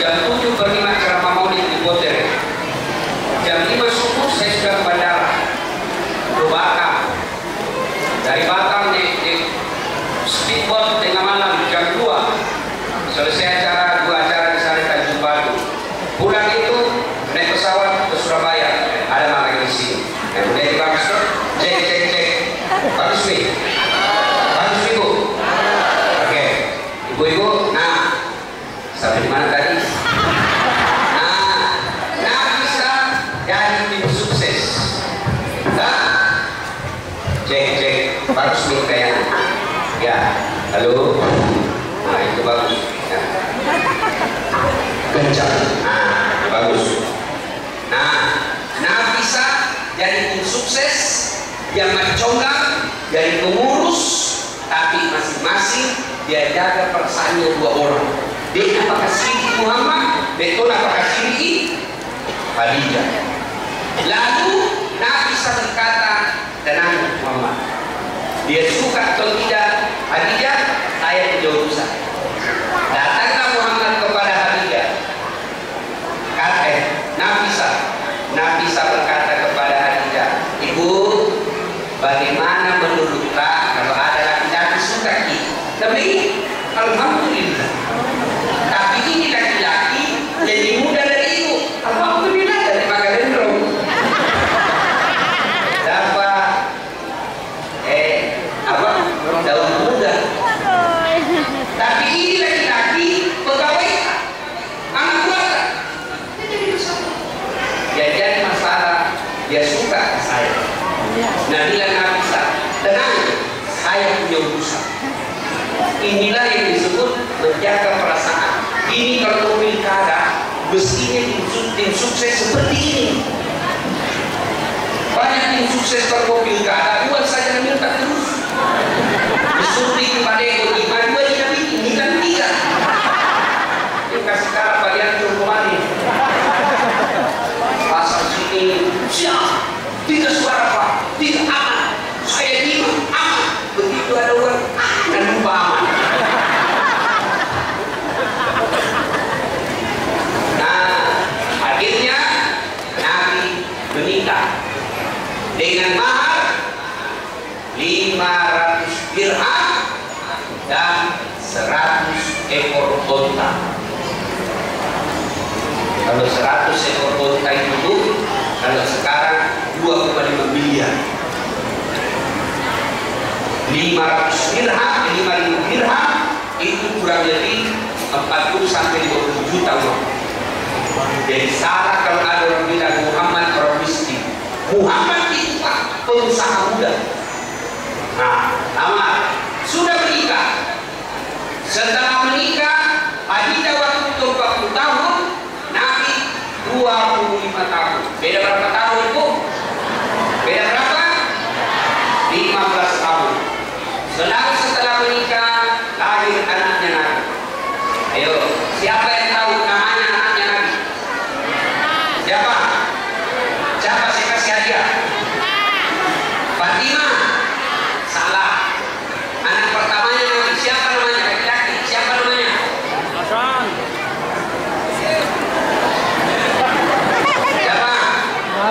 Jam 7 berlima ceramah maulid di Potere. Jam 5 subuh saya sudah ke bandara ke Batam. Dari Batam naik speedboat tengah malam jam 2. Selesai acara, 2 acara di sana Tanjung Batu. Pulang itu naik pesawat ke Surabaya. Ada mana di sini? Yang udah bagus tuh. Cek. Bagus nih. Bagus nih Bu. Oke. Ibu-ibu, nah sampai di mana tadi? Nah bisa jadi tim sukses. Nah, cek. Bagus nih kayaknya. Ya, halo. Nah itu bagus. Ya. Kencang. Nah, bagus. Nah bisa jadi tim sukses yang mencongkak, jadi pengurus, tapi masing-masing dia jaga perasaannya 2 orang. Dia apakah Siti Muhammad, betul apakah Siti Khadijah. Lalu Nabi bisa berkata, tenang Muhammad, dia suka atau tidak Khadijah, saya tidak urusan. Datanglah Muhammad kepada Khadijah. Nabi bisa berkata kepada Khadijah, Ibu, bagaimana menurut Tak kalau ada laki-laki suka kita? Tapi alhamdulillah. Tapi ini laki-laki jadi muda dari ibu. Alhamdulillah dari Magalendro. Dapat daun muda. Tapi ini laki-laki pegawai anak keluarga. Ya jadi masalah dia suka ke saya. Nah bila Nabi bisa tenang, saya punya urusan. Inilah yang disebut menjaga perasaan. Ini kalau pilkada mestinya tim sukses seperti ini. Banyak tim sukses kalau pilkada buat saja minta terus. Disuntik pada yang 5, 2 tidak bikin, ini kan 3. Ini kasih cara bagian turkumani. Pasal sini siap, tidak suara Pak, tidak aman. Saya diam, aman. Begitu ada orang dan lupa aman. Nah, akhirnya Nabi menikah dengan mahar 500 dirham dan 100 ekor unta. Kalau 100 ekor unta itu, kalau sekarang 2,5 miliar. 500 dirham itu kurang lebih 40 sampai 50 juta uang. Jadi salah kalau ada orang bilang Muhammad orang miskin. Muhammad itu Pak pengusaha muda. Nah, sudah menikah. Setelah menikah, Khadijah waktu itu 40 tahun, Nabi 25 tahun. Beda berapa tahun itu? Beda berapa? 15 tahun. Setelah menikah, lahir anaknya Nabi. Ayo, siapa yang tahu namanya anaknya Nabi? Siapa? Siapa saya kasih hadiah? Fatimah. Salah. Anak pertamanya Nabi. Siapa namanya? Laki-laki. Siapa namanya? Hasan.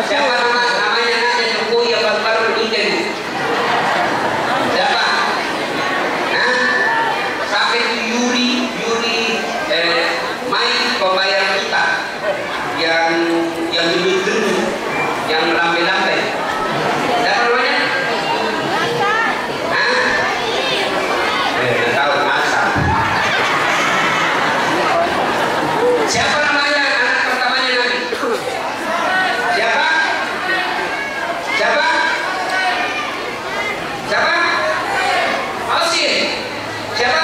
Siapa namanya anaknya Jokowi yang baru menikah itu? Siapa? Sampai itu Yuri main pembayar kita yang demi-demi, yang lambai-lambai. Siapa namanya? Tidak tahu masa. Siapa namanya anak pertamanya Nabi? Siapa? Asin. Siapa?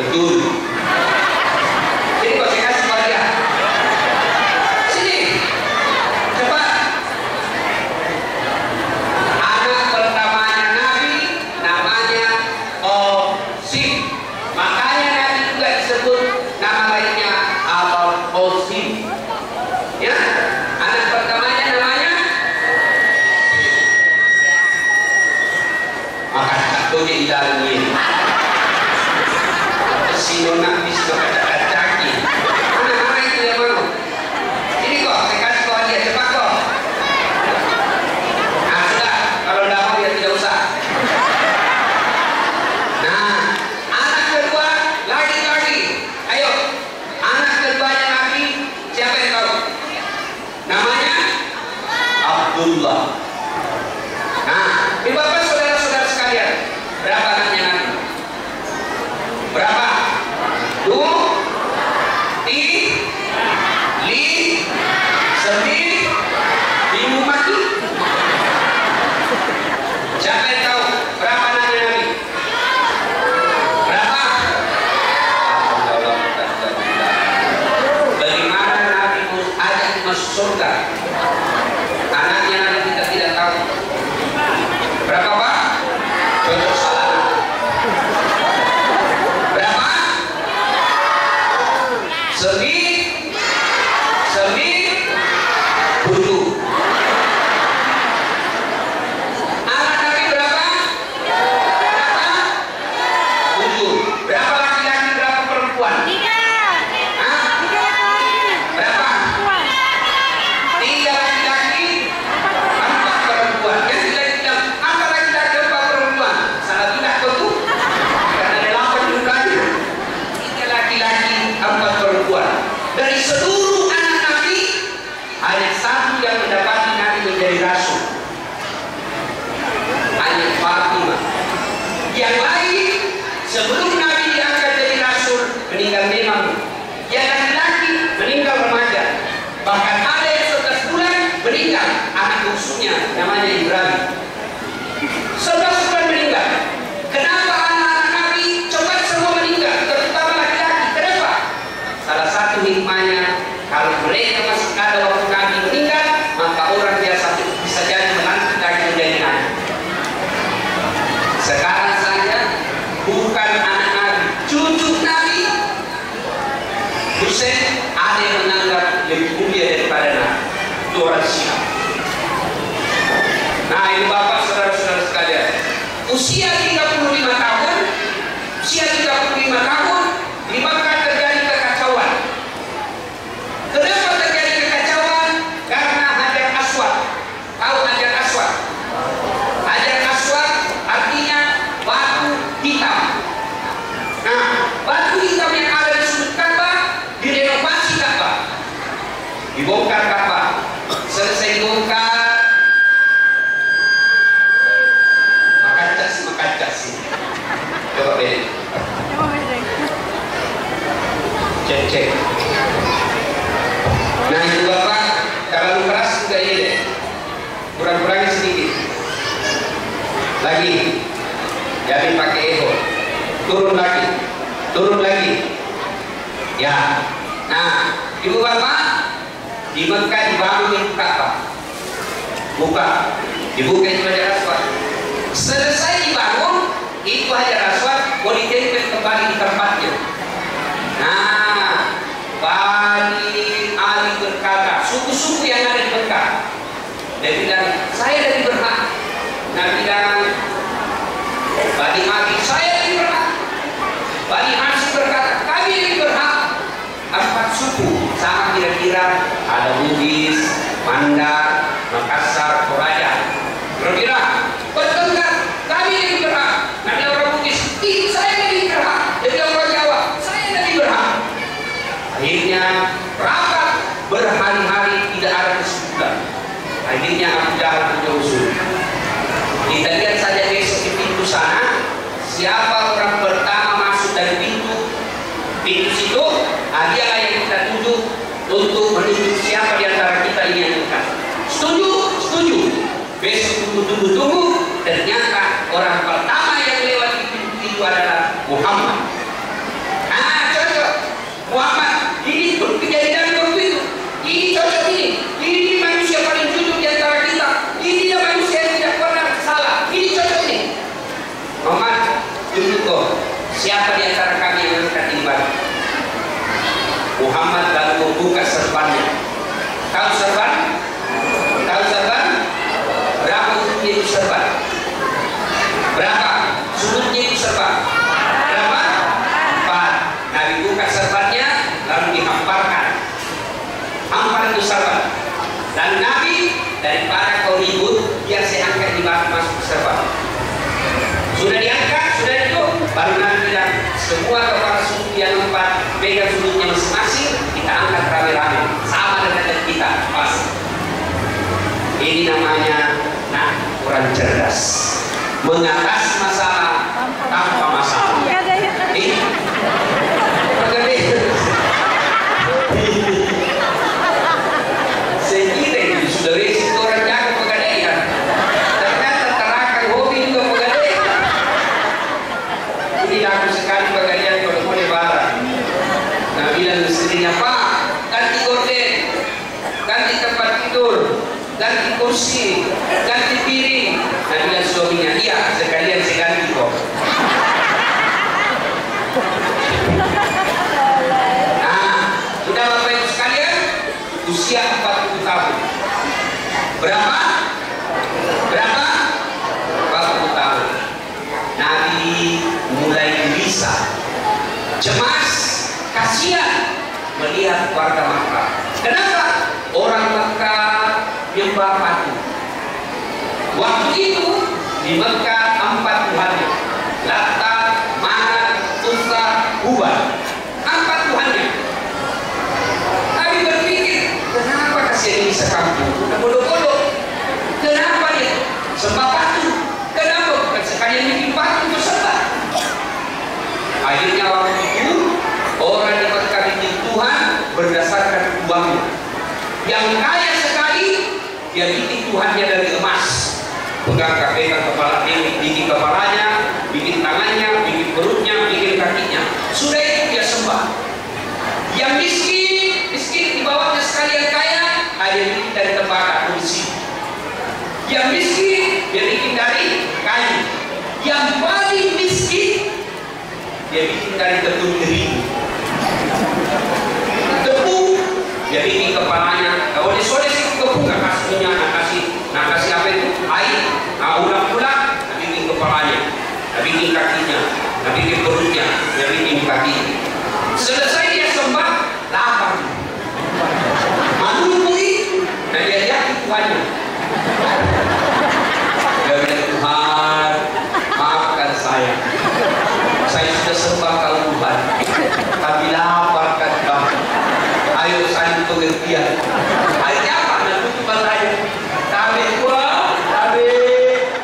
Betul. Jadi kau saya kasih hadiah. Sini. Cepat. Anak pertamanya Nabi namanya Qasim. Makanya Nabi juga disebut nama lainnya masuk surga. Anaknya nanti kita tidak tahu. Berapa Pak? Cocok salah. Berapa? 7. Anak Nabi berapa? 7. Berapa laki-laki, berapa perempuan? 3. Hah? 3 Berapa? 3 laki-laki, 4 perempuan. Yang tidak bilang 4 laki-laki, 4 perempuan. Salah tidak kau tuh? Karena ada 8 jumlahnya. 3 laki-laki, 4 perempuan. Dari seluruh anak Nabi, hanya 1 yang mendapati Nabi menjadi rasul. Hanya Fatimah. Yang lain sebelum Nabi diangkat jadi rasul meninggal memang. Yang laki-laki meninggal remaja. Bahkan ada yang 11 bulan meninggal anak bungsunya namanya Ibrahim. 11 bulan meninggal. Kenapa anak-anak Nabi cepat semua meninggal, terutama laki-laki? Kenapa? Salah satu hikmahnya, kalau mereka masih ada waktu Nabi meninggal, maka orang biasa bisa jadi menanti lagi menjadi Nabi. Sekarang saja bukan anak Nabi, cucu Nabi Hussein ada yang menganggap lebih mulia daripada Nabi. Itu orang Syiah. Nah ini Bapak saudara-saudara sekalian, usia 35 tahun, di Makkah terjadi kekacauan. Kenapa terjadi kekacauan? Karena Hajar Aswad. Tahu Hajar Aswad? Hajar Aswad artinya batu hitam. Nah, batu hitam yang ada di sudut Ka'bah direnovasi Ka'bah, dibongkar Ka'bah. Selesai dibongkar, makacas. Coba beda. Cek. Nah itu Bapak, kalau keras juga ini deh, kurang-kurangnya sedikit. Lagi, jadi pakai eho, turun lagi. Ya, nah ibu Bapak di Mekah dibangun itu Ka'bah, dibuka itu Hajar Aswad. Selesai dibangun, itu Hajar Aswad mau ditempel kembali di tempatnya. Nah, Bani Ali berkata, suku-suku yang ada di Mekah, dia bilang, saya dari berhak. Nabi bilang, Bani Ali, saya dari berhak. Bani Hashim berkata, kami dari berhak. 4 suku, sama kira-kira ada Bugis, Mandar, Makassar, Toraja. Kira-kira bertengkar, kami dari berhak. Nabi orang Bugis, saya dari berhak. Jadi orang Jawa, saya dari berhak. Akhirnya rapat berhari-hari tidak ada kesimpulan. Akhirnya Abu Jahal punya usul. Kita lihat saja besok di pintu sana, siapa orang pertama masuk dari pintu situ, dialah yang kita tuju untuk menunjuk siapa di antara kita ini yang dekat. Setuju. Besok tunggu. Ternyata orang pertama yang lewat di pintu itu adalah Muhammad. Cocok. Muhammad. Ini kejadian waktu itu. Ini cocok ini. Ini manusia paling jujur di antara kita. Ini manusia yang tidak pernah salah. Ini cocok ini. Muhammad, tunggu kok. Siapa di antara kami yang akan ibadah? Muhammad lalu membuka serbannya. Tahu serban? Berapa sudutnya itu serban? Berapa sudutnya itu serban? Berapa? 4. Nabi buka serbannya lalu dihamparkan. Hampar itu serban. Dan Nabi daripada kau ribut, biar saya angkat di bawah masuk ke serban. Sudah diangkat, sudah itu, baru Nabi bilang semua kepala suku yang 4 pegang sudutnya masing-masing, kita angkat rame-rame sama dengan kita pas. Ini namanya orang cerdas, mengatasi masalah tanpa masalah. Saya kira itu sudah resiko orang jago pegadaian. Ternyata terakan hobi juga pegadaian. Ini laku sekali pegadaian kalau mau lebaran. Nah bilang istrinya, Pak, ganti gorden ganti kursi, ganti piring. Nah, bilang suaminya, iya sekalian saya ganti kok. Nah, sudah Bapak Ibu sekalian, usia 40 tahun. Berapa? 40 tahun. Nabi mulai gelisah, cemas, kasihan melihat warga Makkah. Kenapa? Orang Makkah menyembah patung. Waktu itu di Makkah 4 Tuhannya, Lata, Manat, Uzza, Hubal. 4 Tuhannya. Nabi berpikir, kenapa kasihan ini sekampung? Bodoh-bodoh. Kenapa dia sembah patung? Kenapa bukan sekalian bikin patung bersembah? Akhirnya waktu itu orang yang bikin Tuhan berdasarkan uangnya. Yang kaya sekali dia bikin Tuhannya dari emas. Pegang kepala ini, bikin kepalanya, bikin tangannya, bikin perutnya, bikin kakinya. Sudah itu dia sembah. Yang miskin di bawahnya sekalian kaya, ada yang bikin dari tembakau kursi. Yang miskin dia bikin dari kayu. Yang paling miskin dia bikin dari tepung terigu. Tepung dia bikin kepalanya. Kalau disoles itu tepung nggak kasih minyak, nggak kasih apa itu air. Ulang-ulang bikin kepalanya, bikin kakinya, bikin perutnya, bikin kaki. Selesai dia sembah, lapar, menumpui, dan dia lihat Tuhannya. Dia bilang, Tuhan, maafkan saya sudah sembah kau Tuhan, tapi lapar kan kau. Ayo saling pengertian. Akhirnya apa? Nak tutup matanya. Tabe Tuhan, tabe.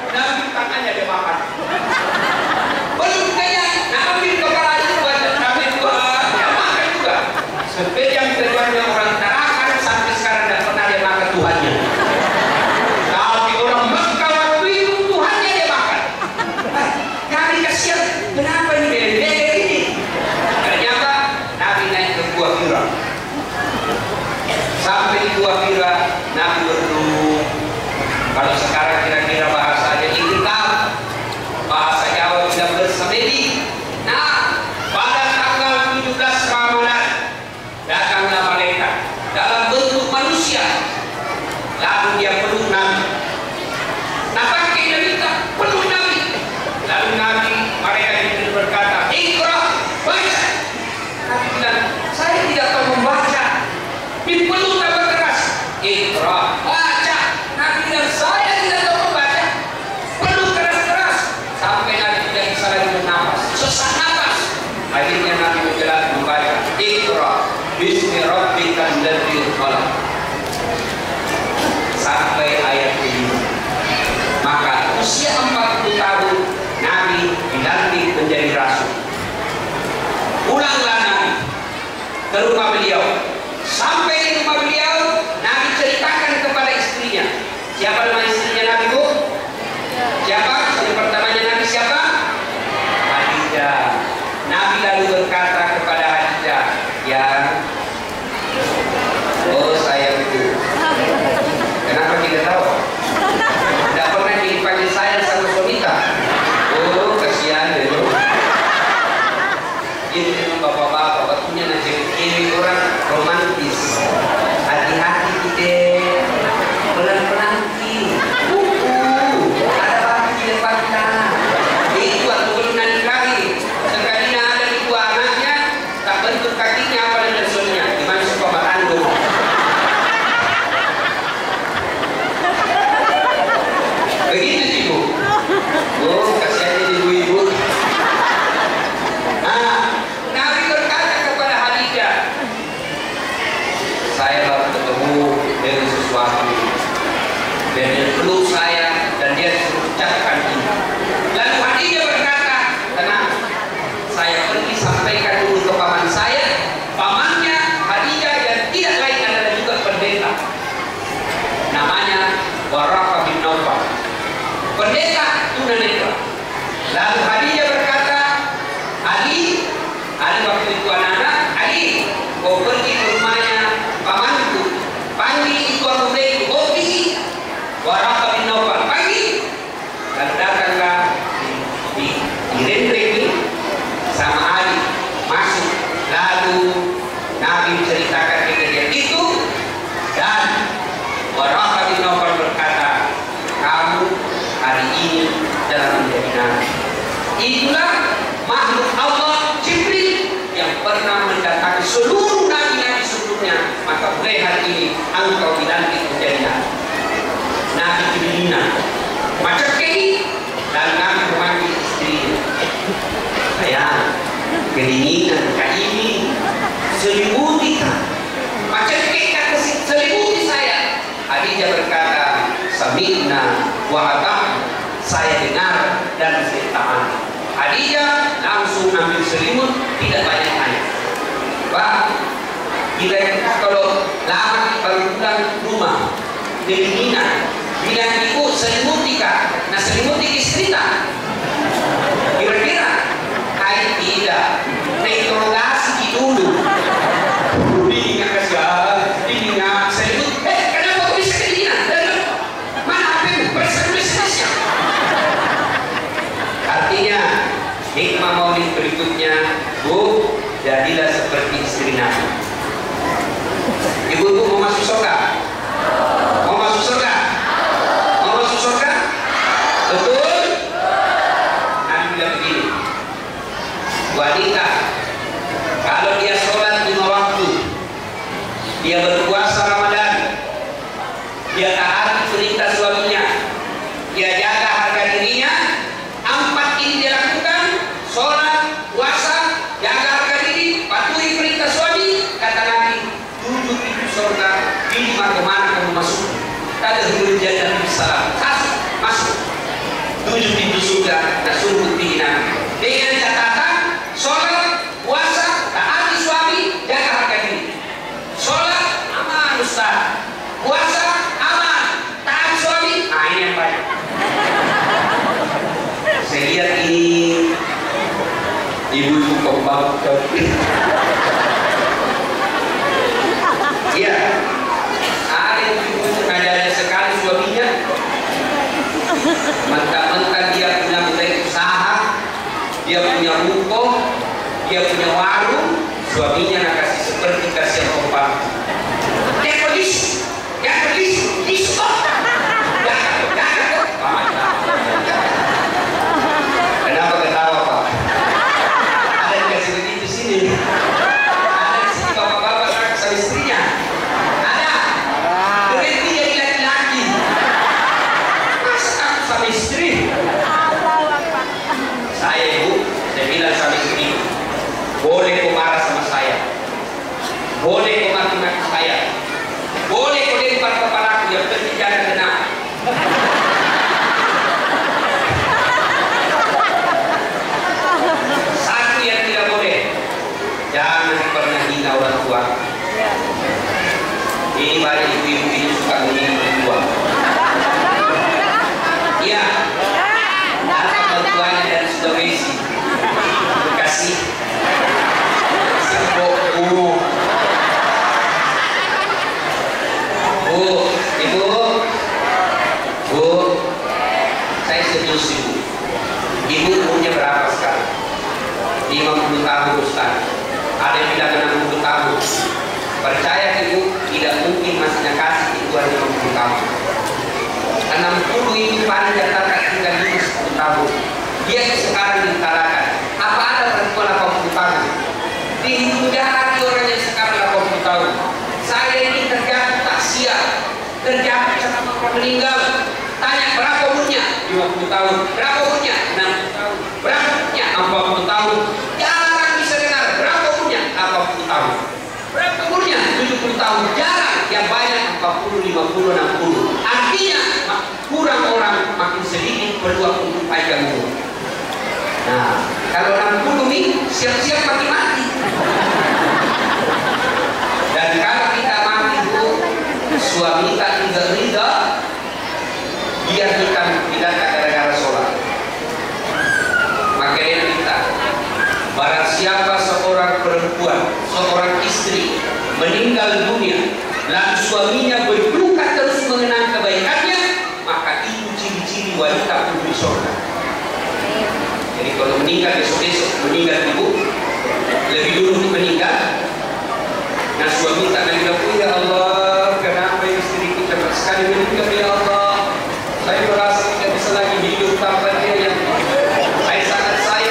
Nabi tangannya dia makan. Belum kaya, nak ambil kepala itu baca tabe Tuhan, dia makan juga. Sepejang terjadinya orang tarakan sampai sekarang tidak pernah dia makan Tuhannya. Tapi orang Mekah waktu itu Tuhannya dia makan. Nabi kasihan, kenapa ini beda ini? Ternyata Nabi naik ke Gua Hira. Sampai di Gua Hira, Nabi berdoa. Kalau sekarang kira-kira bahasanya iktikaf, bahasa Jawa tidak bersemedi. Nah, pada tanggal 17 Ramadan datanglah malaikat dalam bentuk manusia. Lalu dia peluk Nabi. Nah, pakai Nabi tak peluk Nabi. Lalu Nabi, malaikat itu berkata, Iqra, baca. Nabi bilang, saya tidak tahu membaca. Dipeluk tambah keras. Iqra, baca. Nabi bilang, saya tidak tahu membaca. Peluk keras-keras sampai Nabi tidak bisa lagi bernapas, sesak napas. Akhirnya Nabi menjelaskan membaca, Iqra, bismi rabbikal ladzi khalaq, sampai ayat ini. Maka usia 40 tahun Nabi dilantik menjadi rasul. Pulanglah Nabi ke rumah beliau. Sampai di rumah beliau, Nabi ceritakan kepada istrinya. Siapa nama istrinya Nabi, Bu? Siapa? Yang pertamanya Nabi siapa? Khadijah. Nabi lalu berkata kepada Khadijah, ya, oh sayangku. Kenapa tidak tahu? Tidak pernah dipanggil sayang sama wanita. Oh, kasihan itu. Ini memang bapak-bapak waktunya nanti ini orang romantis. Hati-hati kita, pelan-pelan kita. Ada batu di depan kita. Itu waktu belum nanti lagi. Sekalinya ada di dua anaknya, tak bentuk kakinya apa dan lehernya. Gimana suka berandung? Begitu sih Bu. Oh, kasihan ibu-ibu. Nabi berkata kepada Khadijah, saya baru ketemu dengan sesuatu dan dia peluk saya dan dia ucapkan ini. Lalu Khadijah berkata, tenang, saya pergi sampaikan dulu ke paman saya. Pamannya Khadijah dan tidak lain adalah juga pendeta, namanya Waraqah bin Nawfal, pendeta tunanetra. Lalu Khadijah berkata, Ali waktu itu anak-anak, Ali, kau pergi ke rumahnya pamanku, panggil itu aku beli, kau pergi inilah makhluk Allah Jibril yang pernah mendatangi seluruh nabi-nabi sebelumnya. Maka mulai hari ini engkau dilantik menjadi nabi. Nabi kedinginan macam ini, dan nabi memanggil istrinya, sayang, kedinginan kayak ini selimuti kan, macam kata selimuti saya. Khadijah berkata, sami'na wa ata'na, saya dengar dan saya taat. Khadijah langsung ambil selimut, tidak banyak tanya. Pak, bila kalau lama baru pulang rumah, kedinginan, bilang ibu selimuti kah? Nah selimuti istri tak? Kira-kira? Hai tidak. Interogasi dulu. Dingin kasih, dingin selimut. Kenapa kau bisa kedinginan? Mana HP-mu? Bersih-bersihnya. Artinya hikmah maulid berikutnya, Bu, jadilah seperti istri Nabi. Ibu mau masuk surga? Mau masuk surga? Mau masuk surga? Betul? Nabi bilang begini, wanita kalau dia sholat 5 waktu, dia berpuasa Ramadan, dia taati perintah suaminya, dia jaga harga dirinya, 4 ini dia lakukan: sholat, puasa, jaga harga diri, patuhi perintah suami. Kata Nabi, 7 pintu surga, pilih kemana kamu masuk. Tak ada hubungan jannah salam, masuk 7 pintu surga. Nah suruh bukti Nabi dengan catatan: sholat, puasa, taati suami, jaga harga diri. Sholat aman Ustaz, puasa aman, taati suami. Nah ini yang banyak. Saya lihat ini ibu pembang. Iya, ada yang ibu ngajari sekali suaminya, mentang-mentang dia punya usaha, dia punya ruko, dia punya warung, suaminya nak kasih seperti kasih obat. Dia polis, diskon. Kenapa ketawa Pak? Ada yang kasih begitu sini. Ada di sini bapak-bapak sama istrinya. Ada. Berhenti jadi laki-laki. Masa aku sama istri? Saya ibu, saya bilang sama istri, boleh kau marah sama saya, boleh kau maki-maki saya, boleh kau lempar kepalaku, yang penting jangan kena. Satu yang tidak boleh, jangan pernah hina orang tua. Ini banyak ibu-ibu ini suka menghina orang tua. Iya, datang orang tuanya dari Sulawesi, Bekasi, Bu, saya serius ibu. Ibu umurnya berapa sekarang? 50 tahun Ustaz. Ada yang bilang 60 tahun. Percaya ibu, tidak mungkin masih kasih itu 50 tahun. 60 itu paling katakan tinggal 10 tahun. Dia sekarang ditarakan. Apa ada perempuan 80 tahun? Dihitung hati orang yang sekarang 80 tahun. Saya ini terjadi takziah, terjadi orang meninggal. Tanya berapa umurnya? 50 tahun. Berapa umurnya? 60 tahun. Berapa umurnya? 40 tahun. Jarang bisa dengar. Berapa umurnya? 80 tahun. Berapa umurnya? 70 tahun. Jarang. Yang banyak 40, 50, 60. Artinya kurang orang, makin sedikit peluang untuk panjang umur. Nah, kalau 60 ini siap-siap mati-mati. Dan kalau kita mati itu, suami tak tidak ridha, biar kita tidak gara-gara sholat. Makanya kita, barang siapa seorang perempuan, seorang istri meninggal dunia, lalu suaminya berduka terus mengenang kebaikannya, maka itu ciri-ciri wanita putri surga. Jadi kalau meninggal besok-besok, meninggal ibu, lebih dulu meninggal. Nah suami tak lagi bilang, ya Allah, kenapa istriku cepat sekali meninggal ya Allah? Saya merasa tidak bisa lagi hidup tanpa dia yang saya sangat sayang.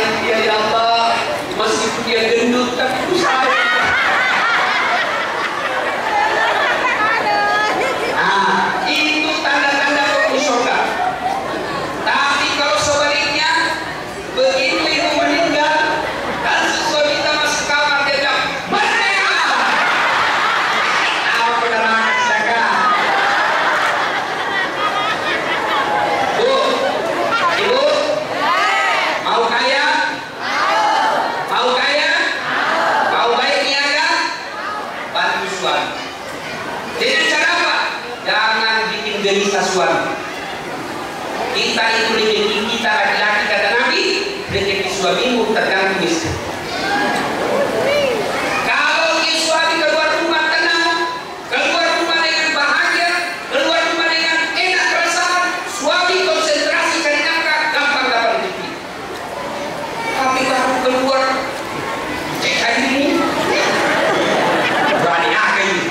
itu suami. Dengan cara apa? Jangan bikin gelisah suami. Kita itu rezeki kita laki-laki kata Nabi, rezeki suamimu tergantung istri. Kalau suami keluar rumah tenang, keluar rumah dengan bahagia, keluar rumah dengan enak perasaan, suami konsentrasi cari nafkah, gampang dapat rezeki. Tapi baru keluar cek kayak ini, berani apa ini?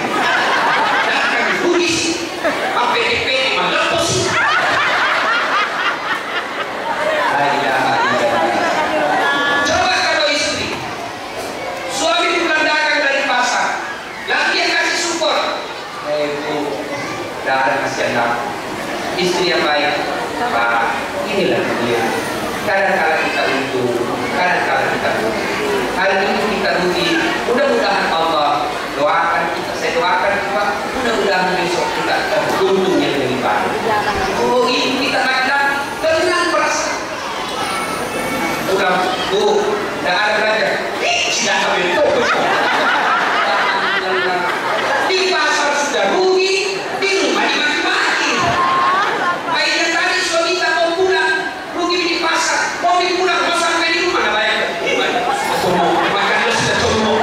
Jangan dibudis, sampai DP melepus. Coba kalau istri, suami pulang dagang dari pasar, lalu dia kasih support. Bu, tidak ada kasihan aku. Istri yang baik, Pak, inilah dia. Kadang-kadang kita untung, kadang-kadang kita rugi. Hari ini kita rugi, mudah-mudahan Allah doakan kita, saya doakan Pak, mudah-mudahan besok kita untung yang lebih banyak. Oh, ini kita laki-laki tenang perasaan. Udah, Bu, tidak ada belajar. Tidak ada itu. Di pasar sudah rugi, di rumah dimaki-maki. Akhirnya tadi suami tak mau pulang, rugi di pasar, mau pulang, mau sampai di rumah, mana bayar? Gimana? Makan dia sudah tomong.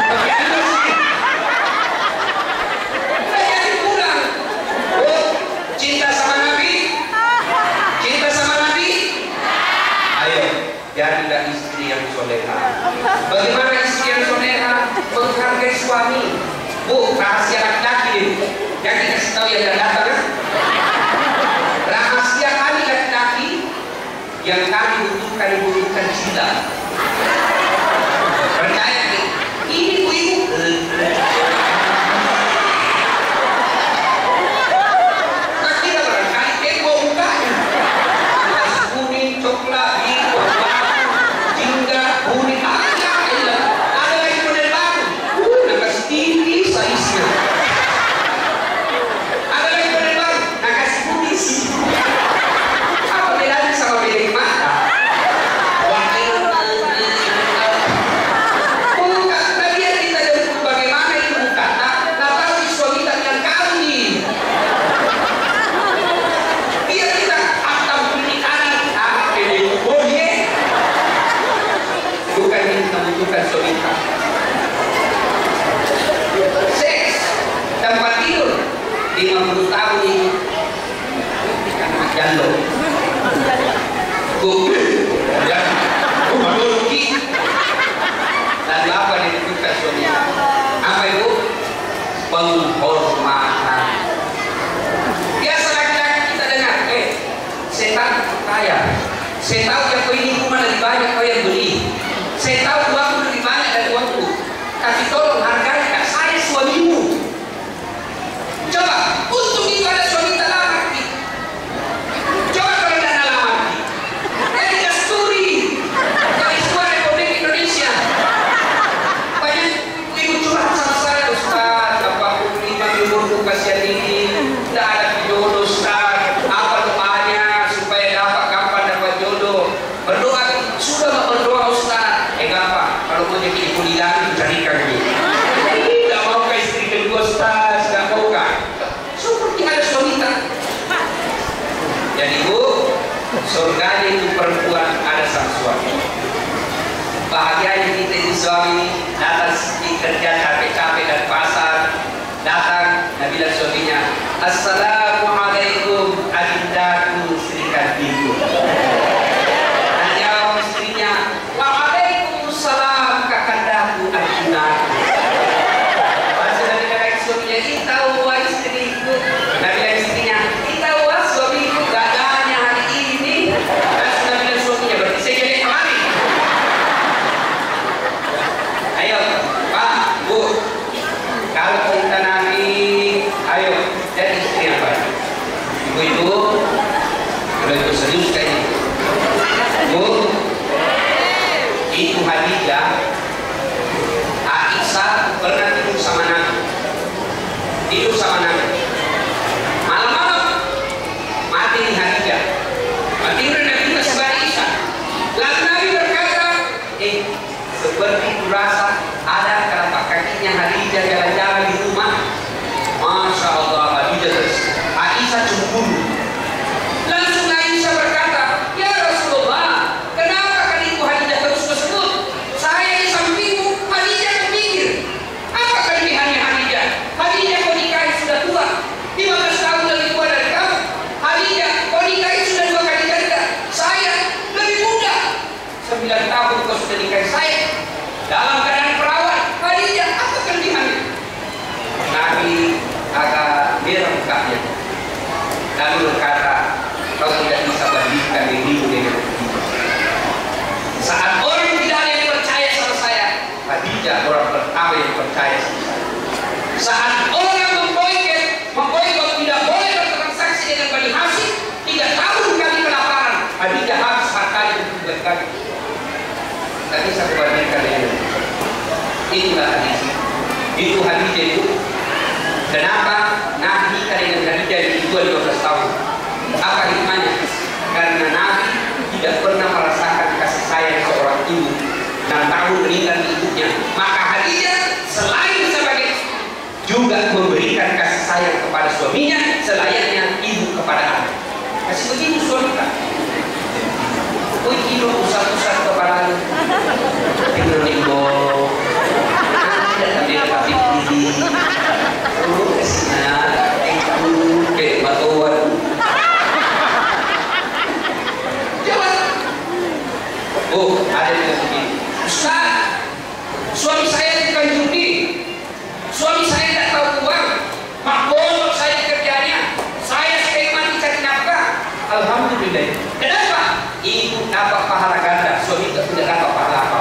Udah jadi pulang. Oh, cinta sama Nabi? Cinta sama Nabi? Ayo, jadilah istri yang soleha. Bagaimana istri yang soleha? Menghargai suami. Bu, rahasia laki-laki yang dikasih tahu yang datang kan? Rahasia kami laki-laki yang kami butuhkan cinta. Percaya ini bu ibu. Tak kira barangkali tembok mukanya. Kuning, coklat, biru, jingga, kuning, ada lagi model baru. Nak kasih tinggi saiznya. Ada lagi model baru, nak kasih kumis. Apa bedanya sama beda mata? Bukan, tadi yang kita jemput bagaimana itu bukan. Nah tahu si suami tak yang kami. Biar kita atau pernikahan, beda boleh. Bukan yang kita butuhkan suami kita. Seks, tempat tidur 50 tahun ini jalo ya rugi. Lalu apa yang dibutuhkan suami? Apa itu? Penghormatan. Biasa laki-laki kita dengar, saya tak kaya, saya tahu yang kau ini rumah lebih banyak kau yang beli, saya tahu uangku lebih banyak dari uangku, tapi tolong hargai kak saya suamimu. Coba, untung itu ada suami tak lama. Coba kalau tidak ada lama. Jadi kasturi, dari sebuah Republik Indonesia. Banyak ibu curhat sama saya, Ustaz, 45 umurku kasihan ini, tidak ada jodoh Ustaz. Apa doanya supaya dapat kapan dapat jodoh? Berdoa, sudah nggak berdoa Ustaz? Gampang, kalau mau jadi ibu lilani carikan gitu. Tidak mau ke istri kedua Ustaz, tidak mau kan? Seperti ada suami tak? Jadi bu, surga itu perempuan ada sang suami. Bahagianya kita itu suami datang kerja capek-capek dari pasar, datang Nabi dan suaminya, Assalamualaikum adindaku serikatiku. Dan jawab istrinya, Waalaikumsalam kakandaku adindaku. Masa Nabi dan suaminya, kita wa istriku. Nabi dan istrinya, kita wa suamiku gadanya hari ini. Masa Nabi dan suaminya, berarti saya jadi kemari. Ayo, Pak, Bu, kalau kita Nabi, ayo jadi istri yang baik. Saat orang memboikot tidak boleh bertransaksi dengan Bani Hashim, 3 tahun kami kelaparan, Khadijah habis hartanya untuk kami. Tapi saya bandingkan dengan itulah hadis. Itu Khadijah itu. Kenapa Nabi dengan Khadijah itu 12 tahun? Apa hikmahnya? Karena Nabi tidak pernah merasakan kasih sayang seorang ibu 6 tahun meninggal di ibunya. Maka Khadijah selain sebagai juga memberikan kasih sayang kepada suaminya selayaknya ibu kepada anak. Kasih begitu suami tak? Kau hidup usah-usah kepada anak. Tinggal ibu. Tidak tapi ini. Oh kesana, itu kayak batuan. Jawab. Oh ada yang begini. Ustaz, suami saya bukan judi. Suami saya tidak tahu uang. Makbul saya kerjanya. Saya sekali mati cari nafkah. Alhamdulillah. Kenapa? Ibu dapat pahala ganda. Suami tidak dapat pahala apa.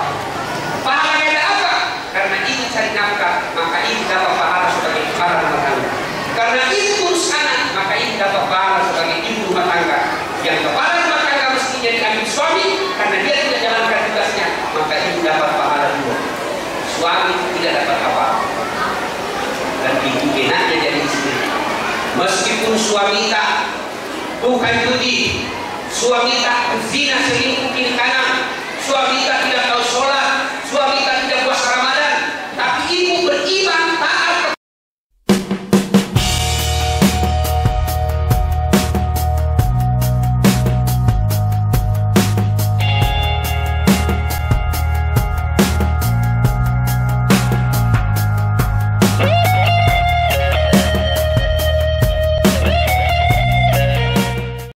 Pahala ganda apa? Karena ibu cari nafkah, maka ibu dapat pahala sebagai kepala rumah tangga. Karena ibu urus anak, maka ibu dapat pahala sebagai ibu rumah tangga. Yang kepala rumah tangga mestinya diambil suami, karena dia tidak jalankan tugasnya, maka ibu dapat pahala juga. Suami tidak dapat apa. Dan ibu enaknya jadi istri. Meskipun suami tak bukan judi, suami tak berzina selingkuh kiri kanan, suami tak tidak